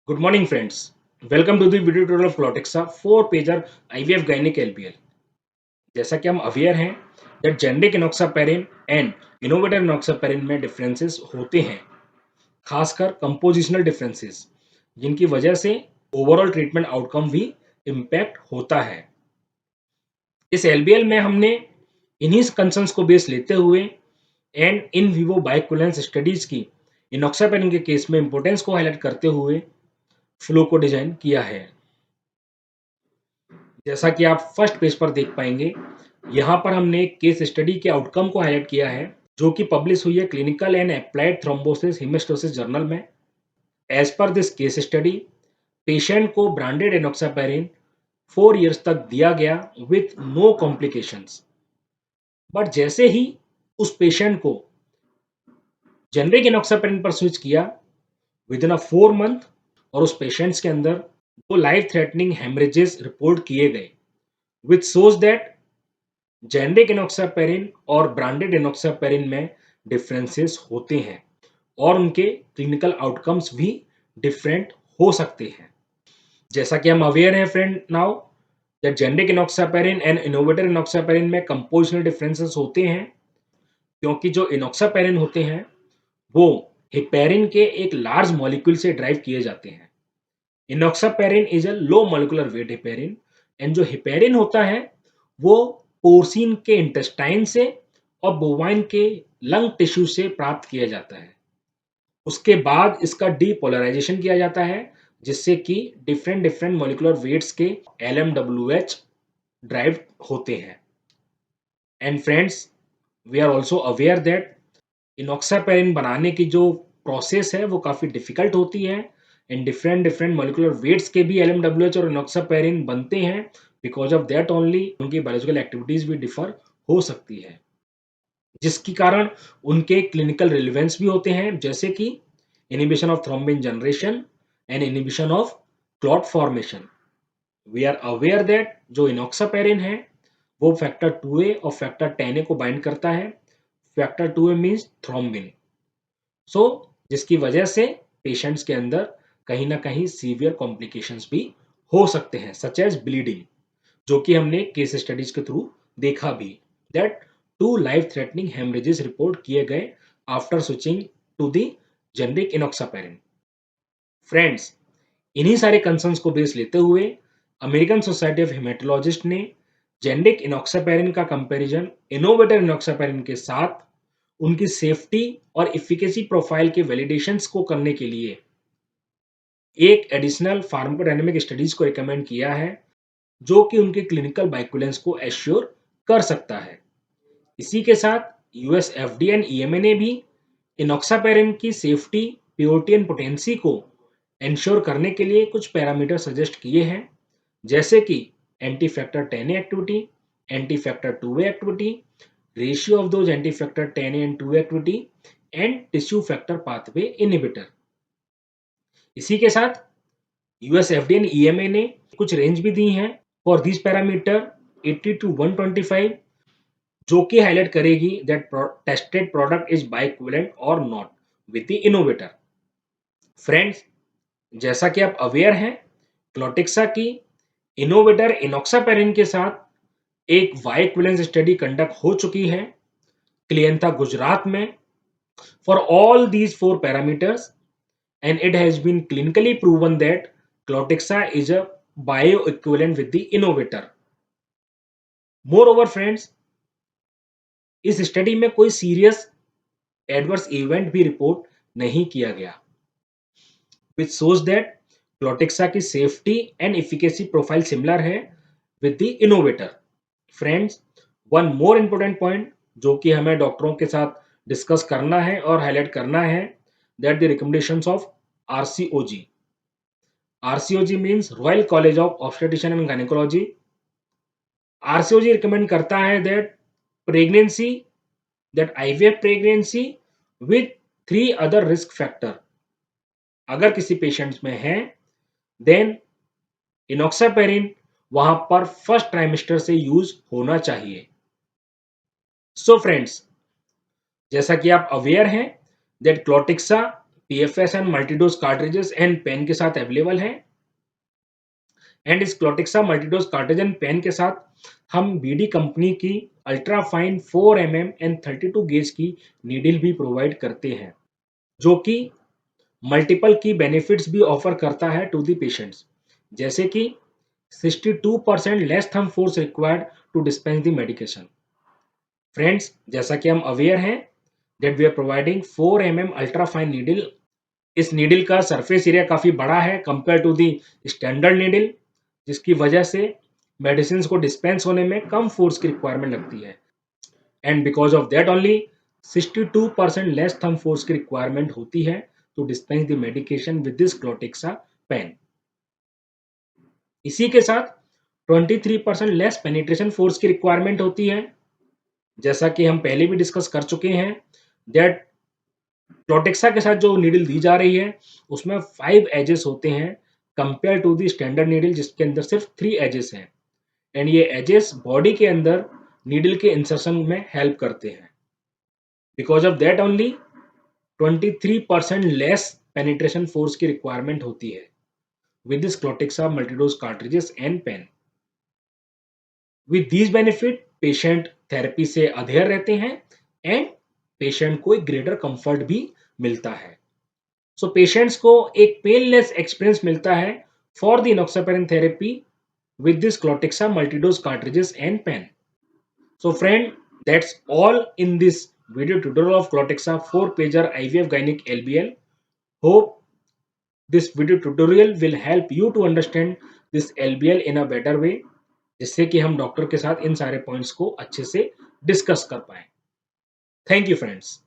Good morning, friends. Welcome to the video tutorial of Clotexa 4-pager IVF Gynec LPL. जैसा कि हम aware हैं that generic enoxaparin and innovator enoxaparin में differences होते हैं, खासकर कंपोजिशनल डिफरेंसेस, जिनकी वजह से ओवरऑल ट्रीटमेंट आउटकम भी इम्पैक्ट होता है। इस एलबीएल में हमने इन्हीं कंसर्न्स को बेस लेते हुए एंड इन विवो बाइक्वेलेंस स्टडीज की इनॉक्सापेरिन के केस में इंपोर्टेंस को हाईलाइट करते हुए फ्लो को डिजाइन किया है। जैसा कि आप फर्स्ट पेज पर देख पाएंगे, यहाँ पर हमने एक केस स्टडी के आउटकम को हाईलाइट किया है जो कि पब्लिश हुई है clinical and applied thrombosis hemostasis journal में। As per this case study, patient को ब्रांडेड एनोक्सापेरिन 4 इयर्स तक दिया गया विथ नो कॉम्प्लिकेशंस। बट जैसे ही उस पेशेंट को जेनरिक एनोक्सापेरिन पर स्विच किया विद इन अ 4 मंथ, और उस पेशेंट्स के अंदर दो लाइफ थ्रेटनिंग हेमरेजेस रिपोर्ट किए गए, which shows that जेनरिक एनोक्सापेरिन और ब्रांडेड एनोक्सापेरिन में डिफरेंसेस होते हैं और उनके क्लिनिकल आउटकम्स भी डिफरेंट हो सकते हैं। जैसा कि हम अवेयर हैं friend now that generic enoxaparin and innovator enoxaparin में कंपोजिशनल डिफरेंसेस होते हैं, क्योंकि जो एनोक्सापेरिन होते हैं वो हेपेरिन के एक लार्ज मॉलिक्यूल से ड्राइव किए जाते हैं। Enoxaparin is a low molecular weight heparin, and जो हेपेरिन होता है वो पोर्सिन के इंटेस्टाइन से और बोवाइन के लंग टिश्यू से प्राप्त किया जाता है। उसके बाद इसका डीपोलराइजेशन किया जाता है, जिससे कि डिफरेंट डिफरेंट मॉलिक्यूलर वेट्स के LMWH ड्राइव होते हैं। And friends, we are also aware that enoxaparin बनाने की जो प्रोसेस है वो काफ़ी डिफिकल्ट होती है, and different different molecular weights के भी LMWH और इनॉक्सापेरिन बनते हैं। बिकॉज ऑफ दैट ओनली उनकी बायोलॉजिकल एक्टिविटीज भी डिफर हो सकती है, जिसके कारण उनके क्लिनिकल रिलेवेंस भी होते हैं, जैसे कि inhibition of thrombin generation and inhibition of clot formation. We are aware that जो इनॉक्सापेरिन है वो फैक्टर 2A और फैक्टर 10A को बाइंड करता है। Factor 2A means thrombin. जिसकी वजह से पेशेंट्स के अंदर कहीं ना कहीं सीवियर कॉम्प्लिकेशंस भी हो सकते हैं, सच एज ब्लीडिंग, जो कि हमने केस स्टडीज के थ्रू देखा भी, that 2 life threatening hemorrhages report किए गए after switching to the generic enoxaparin. Friends, इन्हीं सारे कंसर्न्स को बेस लेते हुए अमेरिकन सोसाइटी ऑफ हेमेटोलॉजिस्ट ने जेनरिक इनॉक्सापेरिन का कंपैरिजन इनोवेटर इनॉक्सापेरिन के साथ उनकी सेफ्टी और इफिकेसी प्रोफाइल के वैलिडेशंस को करने के लिए एक एडिशनल फार्माकोडायनेमिक स्टडीज को रिकमेंड किया है, जो कि उनके क्लिनिकल बाइक्वेलेंस को एश्योर कर सकता है। इसी के साथ यूएस एफडीए एंड ईएमए ने भी इनॉक्सापेरिन की सेफ्टी, प्योरिटी एंड पोटेंसी को इंश्योर करने के लिए कुछ पैरामीटर सजेस्ट किए हैं, जैसे कि anti factor 10A activity, anti factor 2A activity, ratio of those anti factor 10A and 2A activity and tissue factor pathway inhibitor. इसी के साथ यूएस एफडीए एंड ईएमए ने कुछ रेंज भी दी हैं फॉर दिस पैरामीटर 80 to 125, जो कि highlight करेगी दैट टेस्टेड प्रोडक्ट इज बाइक्वेलेंट और not with the innovator. Friends, जैसा कि आप अवेयर हैं, क्लोटेक्सा की इनोवेटर इनॉक्सापेरिन के साथ एक बाइक्वेलेंस स्टडी कंडक्ट हो चुकी है क्लियंथा गुजरात में for all these 4 parameters, and it has been clinically proven that Clotexa is a bioequivalent with the innovator. Moreover, friends, इस स्टडी में कोई सीरियस एडवर्स इवेंट भी रिपोर्ट नहीं किया गया, which shows that Clotexa की safety and efficacy profile similar है with the innovator. Friends, one more important point जो कि हमें डॉक्टरों के साथ डिस्कस करना है और हाईलाइट करना है, that the recommendations of RCOG. RCOG means royal college of obstetrician and gynaecology. RCOG recommend करता है pregnancy that IVF pregnancy with 3 other risk factor अगर किसी पेशेंट्स में है, देन इनॉक्सापेरिन वहां पर फर्स्ट ट्राइमेस्टर से यूज होना चाहिए। फ्रेंड्स, जैसा कि आप अवेयर हैं that Clotexa TFS and multidose cartridges and pen के साथ अवेलेबल है। एंड इस Clotexa multidose cartridge and pen के साथ हम बीडी कंपनी की ultra fine 4 mm and 32 gauge की नीडल भी प्रोवाइड करते हैं, जो कि मल्टीपल की बेनिफिट्स भी ऑफर करता है टू द पेशेंट्स, जैसे कि 62% less thumb force required to dispense the medication. Friends, जैसा कि हम अवेयर हैं that we are providing 4 mm ultra fine needle. इस नीडल का सरफेस एरिया काफी बड़ा है compare to the standard needle, जिसकी वजह से मेडिसिन को डिस्पेंस होने में कम फोर्स की रिक्वायरमेंट लगती है। And because of that only 62% less thumb force की रिक्वायरमेंट होती है to dispense the medication with this Clotexa pen. इसी के साथ 23% लेस पेनिट्रेशन फोर्स की रिक्वायरमेंट होती है। जैसा कि हम पहले भी डिस्कस कर चुके हैं दैट क्लोटेक्सा के साथ जो नीडल दी जा रही है उसमें 5 एजेस होते हैं compare to the standard needle जिसके अंदर सिर्फ 3 एजेस हैं। एंड ये एजेस बॉडी के अंदर नीडल के इंसर्शन में हेल्प करते हैं। Because of that only 23% less penetration force की रिक्वायरमेंट होती है with this Clotexa multidose cartridges and pen. With these benefit, patient therapy से अधेर रहते हैं एंड पेशेंट को एक ग्रेटर कंफर्ट भी मिलता है। सो पेशेंट्स को एक पेनलेस एक्सपीरियंस मिलता है for the enoxaparin therapy with this Clotexa multidose cartridges and pen. So friend, that's all in this video tutorial of Clotexa 4-pager IVF Gynec LBL. Hope this video tutorial will help you to understand this LBL in a better way, जिससे कि हम doctor के साथ इन सारे points को अच्छे से discuss कर पाए। Thank you friends.